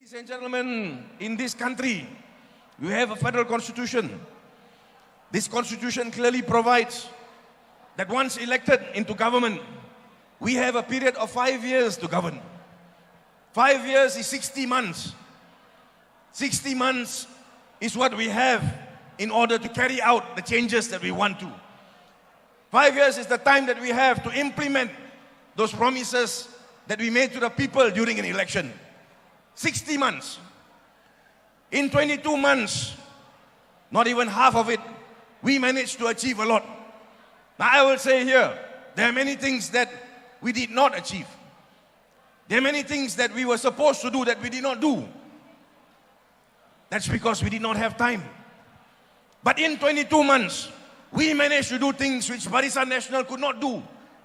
Ladies and gentlemen, in this country, we have a federal constitution. This constitution clearly provides that once elected into government, we have a period of 5 years to govern. 5 years is 60 months. 60 months is what we have in order to carry out the changes that we want to. 5 years is the time that we have to implement those promises that we made to the people during an election. 60 months. In 22 months, not even half of it, we managed to achieve a lot. Now I will say here, there are many things that we did not achieve. There are many things that we were supposed to do that we did not do. That's because we did not have time. But in 22 months, we managed to do things which Barisan Nasional could not do,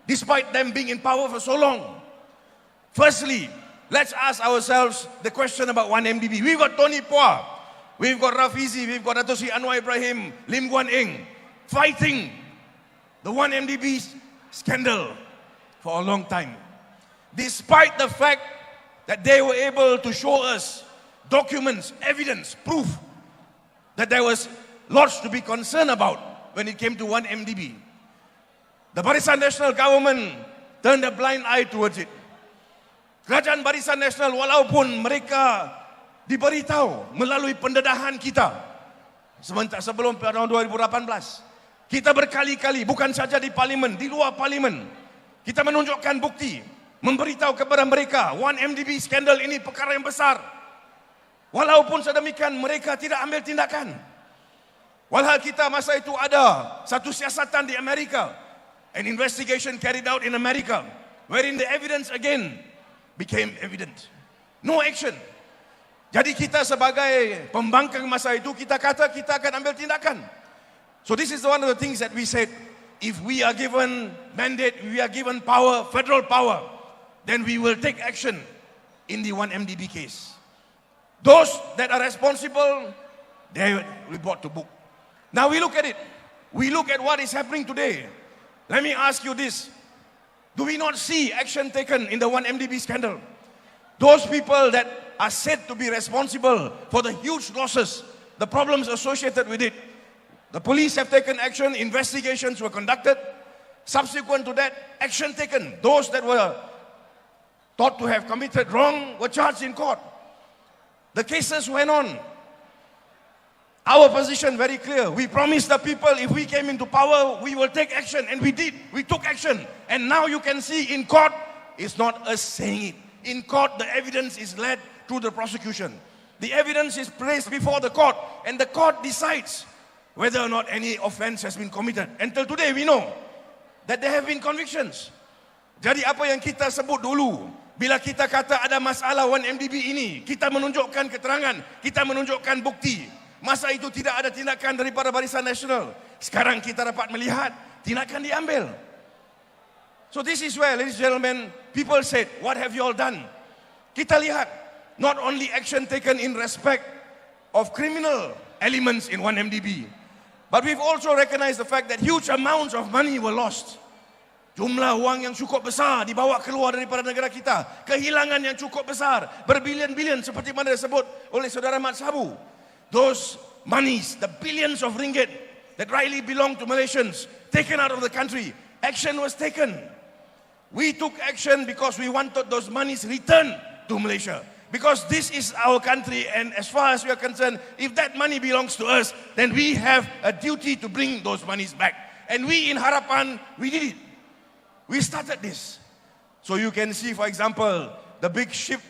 despite them being in power for so long. Firstly, let's ask ourselves the question about 1MDB. We've got Tony Pua, we've got Rafizi, we've got Dato' Sri Anwar Ibrahim, Lim Guan Eng, fighting the 1MDB scandal for a long time. Despite the fact that they were able to show us documents, evidence, proof that there was lots to be concerned about when it came to 1MDB. The Barisan Nasional government turned a blind eye towards it. Kerajaan Barisan Nasional walaupun mereka diberitahu melalui pendedahan kita sebentar sebelum tahun 2018, kita berkali-kali bukan saja di parlimen, di luar parlimen, kita menunjukkan bukti, memberitahu kepada mereka 1MDB skandal ini perkara yang besar. Walaupun sedemikian mereka tidak ambil tindakan. Walhal kita masa itu ada satu siasatan di Amerika, an investigation carried out in America, wherein the evidence again became evident. No action. Jadi kita sebagai pembangkang masa itu, kita kata kita akan ambil tindakan. So this is one of the things that we said, if we are given mandate, we are given power, federal power, then we will take action in the 1MDB case. Those that are responsible, they will be brought to book. Now we look at it. We look at what is happening today. Let me ask you this. Do we not see action taken in the 1MDB scandal? Those people that are said to be responsible for the huge losses, the problems associated with it, the police have taken action, investigations were conducted. Subsequent to that, action taken. Those that were thought to have committed wrong were charged in court. The cases went on. Our position very clear. We promised the people if we came into power, we will take action. And we did. We took action. And now you can see in court, it's not us saying it. In court, the evidence is led to the prosecution. The evidence is placed before the court. And the court decides whether or not any offense has been committed. Until today, we know that there have been convictions. Jadi apa yang kita sebut dulu, bila kita kata ada masalah 1MDB ini, kita menunjukkan keterangan, kita menunjukkan bukti. Masa itu tidak ada tindakan daripada Barisan Nasional. Sekarang kita dapat melihat tindakan diambil. So this is where, ladies and gentlemen, people said, what have you all done? Kita lihat, not only action taken in respect of criminal elements in 1MDB, but we've also recognized the fact that huge amounts of money were lost. Jumlah wang yang cukup besar dibawa keluar daripada negara kita. Kehilangan yang cukup besar, berbilion-bilion seperti mana disebut oleh saudara Mat Sabu. Those monies, the billions of ringgit that rightly belong to Malaysians, taken out of the country, action was taken. We took action because we wanted those monies returned to Malaysia. Because this is our country, and as far as we are concerned, if that money belongs to us, then we have a duty to bring those monies back. And we in Harapan, we did it. We started this. So you can see, for example, the big ship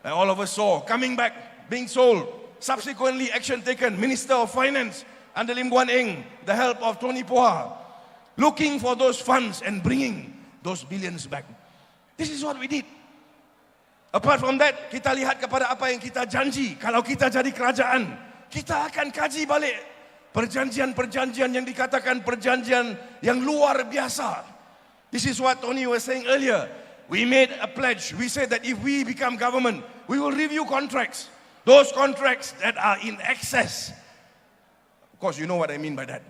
that all of us saw coming back, being sold. Subsequently, action taken, Minister of Finance under Lim Guan Eng, the help of Tony Pua, looking for those funds and bringing those billions back. This is what we did. Apart from that, kita lihat kepada apa yang kita janji. Kalau kita jadi kerajaan, kita akan kaji balik perjanjian-perjanjian yang dikatakan perjanjian yang luar biasa. This is what Tony was saying earlier. We made a pledge. We said that if we become government, we will review contracts. Those contracts that are in excess. Of course, you know what I mean by that.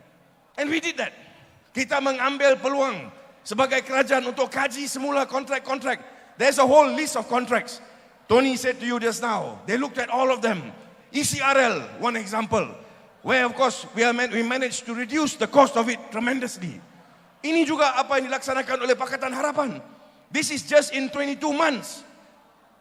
And we did that. Kita mengambil peluang sebagai kerajaan untuk kaji semula kontrak-kontrak. There's a whole list of contracts. Tony said to you just now, they looked at all of them. ECRL, one example, where of course we managed to reduce the cost of it tremendously. Ini juga apa yang dilaksanakan oleh Pakatan Harapan. This is just in 22 months.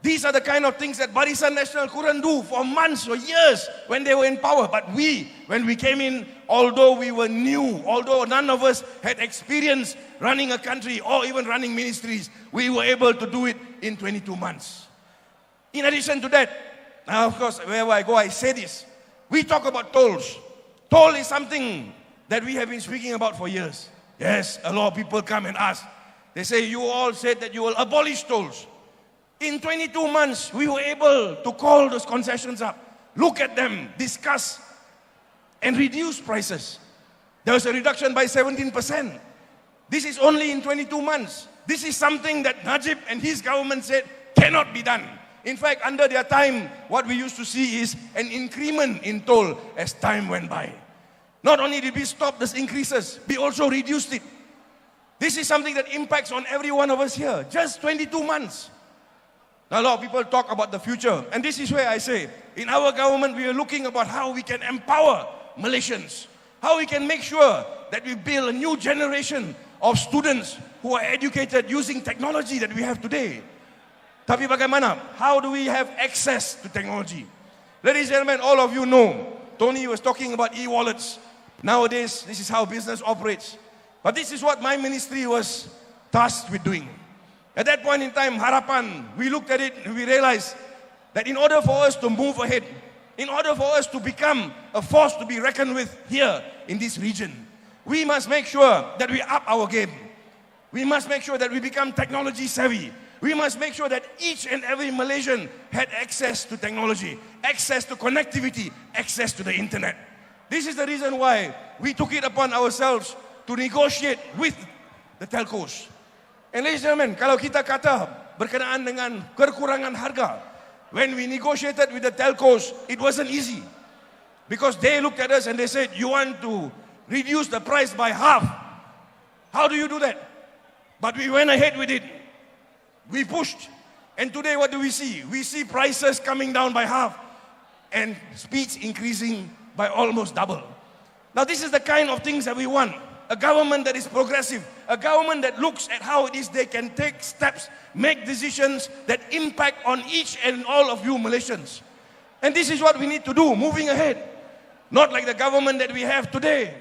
These are the kind of things that Barisan Nasional couldn't do for months or years when they were in power. But when we came in, although we were new, although none of us had experience running a country or even running ministries, we were able to do it in 22 months. In addition to that, now of course, wherever I go, I say this. We talk about tolls. Toll is something that we have been speaking about for years. Yes, a lot of people come and ask. They say, you all said that you will abolish tolls. In 22 months, we were able to call those concessions up, look at them, discuss, and reduce prices. There was a reduction by 17%. This is only in 22 months. This is something that Najib and his government said cannot be done. In fact, under their time, what we used to see is an increment in toll as time went by. Not only did we stop these increases, we also reduced it. This is something that impacts on every one of us here. Just 22 months. Now, a lot of people talk about the future. And this is where I say, in our government, we are looking about how we can empower Malaysians. How we can make sure that we build a new generation of students who are educated using technology that we have today. Tapi bagaimana? How do we have access to technology? Ladies and gentlemen, all of you know, Tony was talking about e-wallets. Nowadays, this is how business operates. But this is what my ministry was tasked with doing. At that point in time, Harapan, we looked at it and we realized that in order for us to move ahead, in order for us to become a force to be reckoned with here in this region, we must make sure that we up our game. We must make sure that we become technology savvy. We must make sure that each and every Malaysian had access to technology, access to connectivity, access to the internet. This is the reason why we took it upon ourselves to negotiate with the telcos. And ladies and gentlemen, kalau kita kata berkenaan dengan kekurangan harga, when we negotiated with the telcos, it wasn't easy. Because they looked at us and they said, you want to reduce the price by half. How do you do that? But we went ahead with it. We pushed. And today what do we see? We see prices coming down by half and speeds increasing by almost double. Now this is the kind of things that we want. A government that is progressive, a government that looks at how it is they can take steps, make decisions that impact on each and all of you Malaysians. And this is what we need to do, moving ahead. Not like the government that we have today.